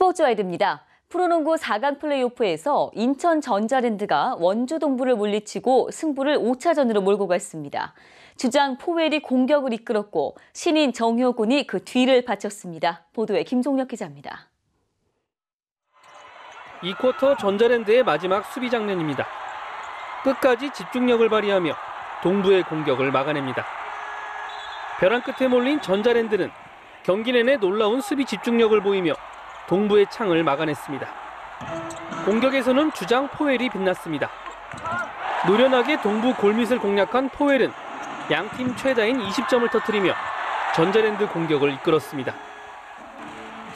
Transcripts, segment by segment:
스포츠 와이드입니다. 프로농구 4강 플레이오프에서 인천 전자랜드가 원주 동부를 물리치고 승부를 5차전으로 몰고 갔습니다. 주장 포웰이 공격을 이끌었고 신인 정효군이 그 뒤를 바쳤습니다. 보도에 김종혁 기자입니다. 이 쿼터 전자랜드의 마지막 수비 장면입니다. 끝까지 집중력을 발휘하며 동부의 공격을 막아냅니다. 벼랑 끝에 몰린 전자랜드는 경기 내내 놀라운 수비 집중력을 보이며 동부의 창을 막아냈습니다. 공격에서는 주장 포웰이 빛났습니다. 노련하게 동부 골밑을 공략한 포웰은 양팀 최다인 20점을 터뜨리며 전자랜드 공격을 이끌었습니다.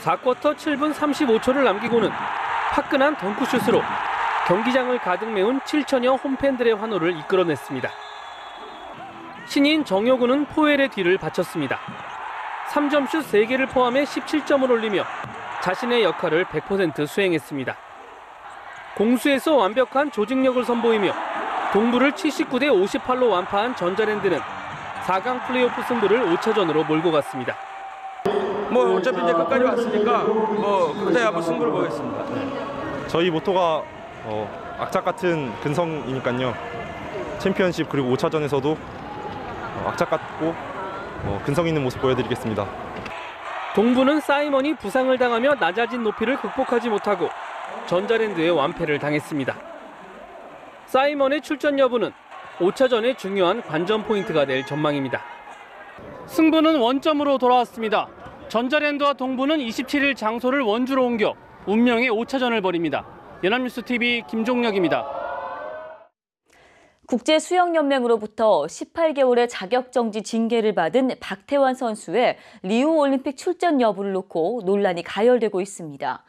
4쿼터 7분 35초를 남기고는 화끈한 덩크슛으로 경기장을 가득 메운 7천여 홈팬들의 환호를 이끌어냈습니다. 신인 정효군은 포웰의 뒤를 바쳤습니다. 3점슛 3개를 포함해 17점을 올리며 자신의 역할을 100% 수행했습니다. 공수에서 완벽한 조직력을 선보이며 동부를 79대 58로 완파한 전자랜드는 4강 플레이오프 승부를 5차전으로 몰고 갔습니다. 어차피 이제 끝까지 왔으니까 끝에 한번 승부를 보겠습니다. 저희 모토가 악착 같은 근성이니까요. 챔피언십 그리고 5차전에서도 악착 같고 근성 있는 모습 보여드리겠습니다. 동부는 사이먼이 부상을 당하며 낮아진 높이를 극복하지 못하고 전자랜드의 완패를 당했습니다. 사이먼의 출전 여부는 5차전의 중요한 관전 포인트가 될 전망입니다. 승부는 원점으로 돌아왔습니다. 전자랜드와 동부는 27일 장소를 원주로 옮겨 운명의 5차전을 벌입니다. 연합뉴스TV 김종혁입니다. 국제수영연맹으로부터 18개월의 자격정지 징계를 받은 박태환 선수의 리우올림픽 출전 여부를 놓고 논란이 가열되고 있습니다.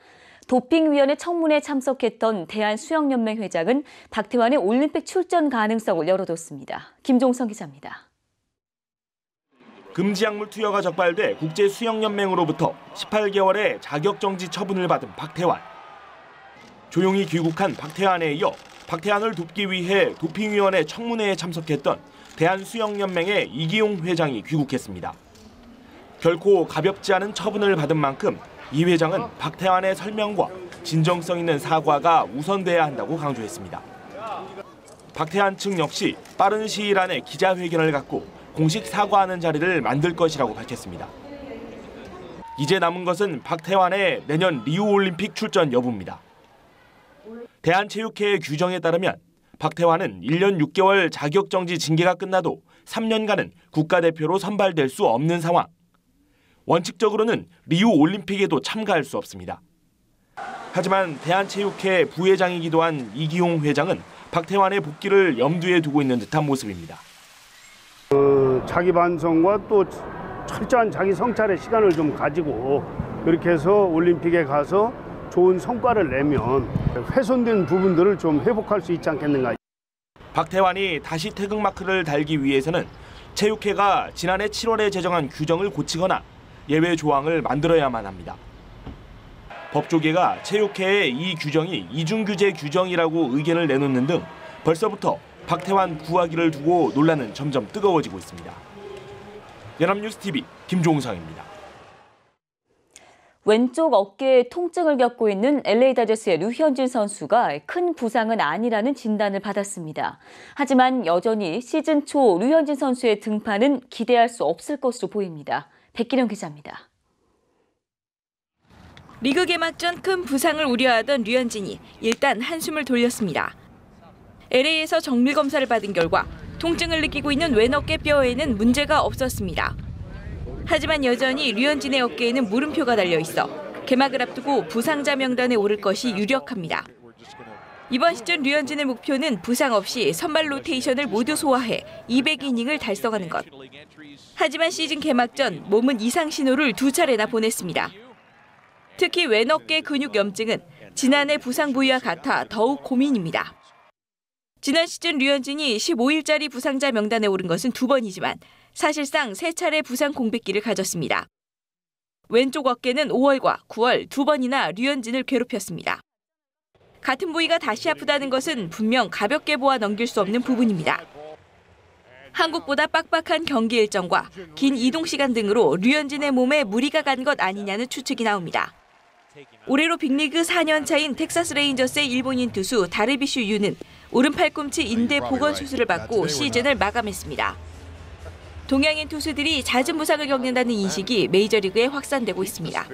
도핑위원회 청문회에 참석했던 대한수영연맹 회장은 박태환의 올림픽 출전 가능성을 열어뒀습니다. 김종성 기자입니다. 금지약물 투여가 적발돼 국제수영연맹으로부터 18개월의 자격정지 처분을 받은 박태환. 조용히 귀국한 박태환에 이어 박태환을 돕기 위해 도핑위원회 청문회에 참석했던 대한수영연맹의 이기용 회장이 귀국했습니다. 결코 가볍지 않은 처분을 받은 만큼 이 회장은 박태환의 설명과 진정성 있는 사과가 우선돼야 한다고 강조했습니다. 박태환 측 역시 빠른 시일 안에 기자회견을 갖고 공식 사과하는 자리를 만들 것이라고 밝혔습니다. 이제 남은 것은 박태환의 내년 리우올림픽 출전 여부입니다. 대한체육회의 규정에 따르면 박태환은 1년 6개월 자격정지 징계가 끝나도 3년간은 국가대표로 선발될 수 없는 상황. 원칙적으로는 리우올림픽에도 참가할 수 없습니다. 하지만 대한체육회 부회장이기도 한 이기용 회장은 박태환의 복귀를 염두에 두고 있는 듯한 모습입니다. 자기 반성과 또 철저한 자기 성찰의 시간을 좀 가지고 그렇게 해서 올림픽에 가서 좋은 성과를 내면 훼손된 부분들을 좀 회복할 수 있지 않겠는가. 박태환이 다시 태극마크를 달기 위해서는 체육회가 지난해 7월에 제정한 규정을 고치거나 예외 조항을 만들어야만 합니다. 법조계가 체육회의 이 규정이 이중규제 규정이라고 의견을 내놓는 등 벌써부터 박태환 구하기를 두고 논란은 점점 뜨거워지고 있습니다. 연합뉴스TV 김종상입니다. 왼쪽 어깨에 통증을 겪고 있는 LA 다저스의 류현진 선수가 큰 부상은 아니라는 진단을 받았습니다. 하지만 여전히 시즌 초 류현진 선수의 등판은 기대할 수 없을 것으로 보입니다. 백기령 기자입니다. 리그 개막 전 큰 부상을 우려하던 류현진이 일단 한숨을 돌렸습니다. LA에서 정밀 검사를 받은 결과 통증을 느끼고 있는 왼 어깨 뼈에는 문제가 없었습니다. 하지만 여전히 류현진의 어깨에는 물음표가 달려 있어 개막을 앞두고 부상자 명단에 오를 것이 유력합니다. 이번 시즌 류현진의 목표는 부상 없이 선발 로테이션을 모두 소화해 200이닝을 달성하는 것. 하지만 시즌 개막 전 몸은 이상 신호를 2차례나 보냈습니다. 특히 왼 어깨 근육 염증은 지난해 부상 부위와 같아 더욱 고민입니다. 지난 시즌 류현진이 15일짜리 부상자 명단에 오른 것은 2번이지만 사실상 3차례 부상 공백기를 가졌습니다. 왼쪽 어깨는 5월과 9월 2번이나 류현진을 괴롭혔습니다. 같은 부위가 다시 아프다는 것은 분명 가볍게 보아 넘길 수 없는 부분입니다. 한국보다 빡빡한 경기 일정과 긴 이동 시간 등으로 류현진의 몸에 무리가 간 것 아니냐는 추측이 나옵니다. 올해로 빅리그 4년 차인 텍사스 레인저스의 일본인 투수 다르비슈 유는 오른팔 꿈치 인대 보건 수술을 받고 시즌을 마감했습니다. 동양인 투수들이 잦은 부상을 겪는다는 인식이 메이저리그에 확산되고 있습니다.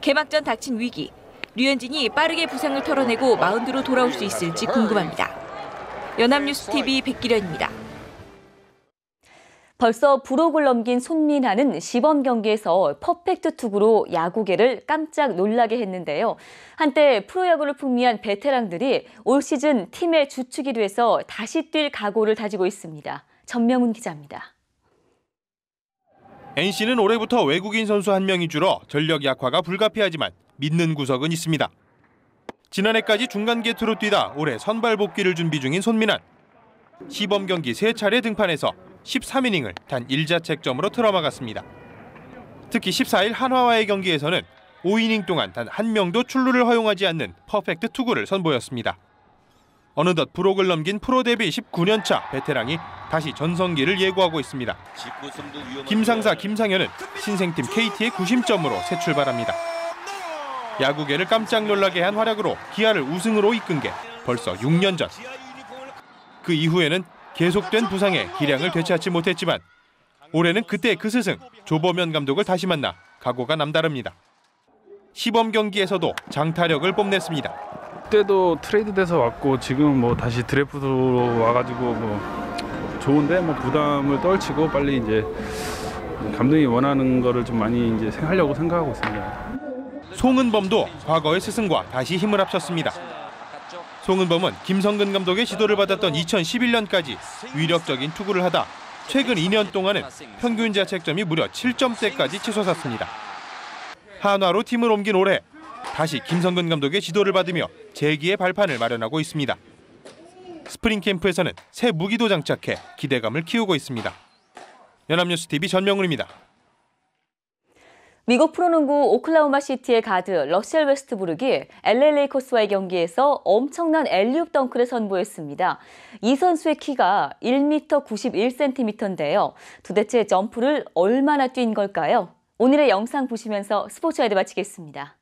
개막전 닥친 위기, 류현진이 빠르게 부상을 털어내고 마운드로 돌아올 수 있을지 궁금합니다. 연합뉴스TV 백기련입니다. 벌써 부록을 넘긴 손민아는 시범 경기에서 퍼펙트 투구로 야구계를 깜짝 놀라게 했는데요. 한때 프로야구를 풍미한 베테랑들이 올 시즌 팀의 주축이 돼서 다시 뛸 각오를 다지고 있습니다. 전명훈 기자입니다. NC는 올해부터 외국인 선수 1명이 줄어 전력 약화가 불가피하지만 믿는 구석은 있습니다. 지난해까지 중간 게투로 뛰다 올해 선발 복귀를 준비 중인 손민환. 시범 경기 3차례 등판해서 13이닝을 단 1자책점으로 틀어막았습니다. 특히 14일 한화와의 경기에서는 5이닝 동안 단 1명도 출루를 허용하지 않는 퍼펙트 투구를 선보였습니다. 어느덧 부록을 넘긴 프로 데뷔 19년차 베테랑이 다시 전성기를 예고하고 있습니다. 김상사, 김상현은 신생팀 KT의 구심점으로 새 출발합니다. 야구계를 깜짝 놀라게 한 활약으로 기아를 우승으로 이끈 게 벌써 6년 전. 그 이후에는 계속된 부상에 기량을 되찾지 못했지만 올해는 그때 그 스승 조범현 감독을 다시 만나 각오가 남다릅니다. 시범 경기에서도 장타력을 뽐냈습니다. 그때도 트레이드 돼서 왔고 지금 뭐 다시 드래프트로 와가지고 뭐 좋은데 뭐 부담을 떨치고 빨리 이제 감독이 원하는 거를 좀 많이 이제 하려고 생각하고 있습니다. 송은범도 과거의 스승과 다시 힘을 합쳤습니다. 송은범은 김성근 감독의 지도를 받았던 2011년까지 위력적인 투구를 하다 최근 2년 동안은 평균 자책점이 무려 7점대까지 치솟았습니다. 한화로 팀을 옮긴 올해 다시 김성근 감독의 지도를 받으며 재기의 발판을 마련하고 있습니다. 스프링 캠프에서는 새 무기도 장착해 기대감을 키우고 있습니다. 연합뉴스TV 전명훈입니다. 미국 프로농구 오클라호마 시티의 가드 러셀 웨스트브룩이 LA 레이커스와의 경기에서 엄청난 엘리웁 덩크를 선보였습니다. 이 선수의 키가 1m 91cm인데요. 도대체 점프를 얼마나 뛴 걸까요? 오늘의 영상 보시면서 스포츠와이드 마치겠습니다.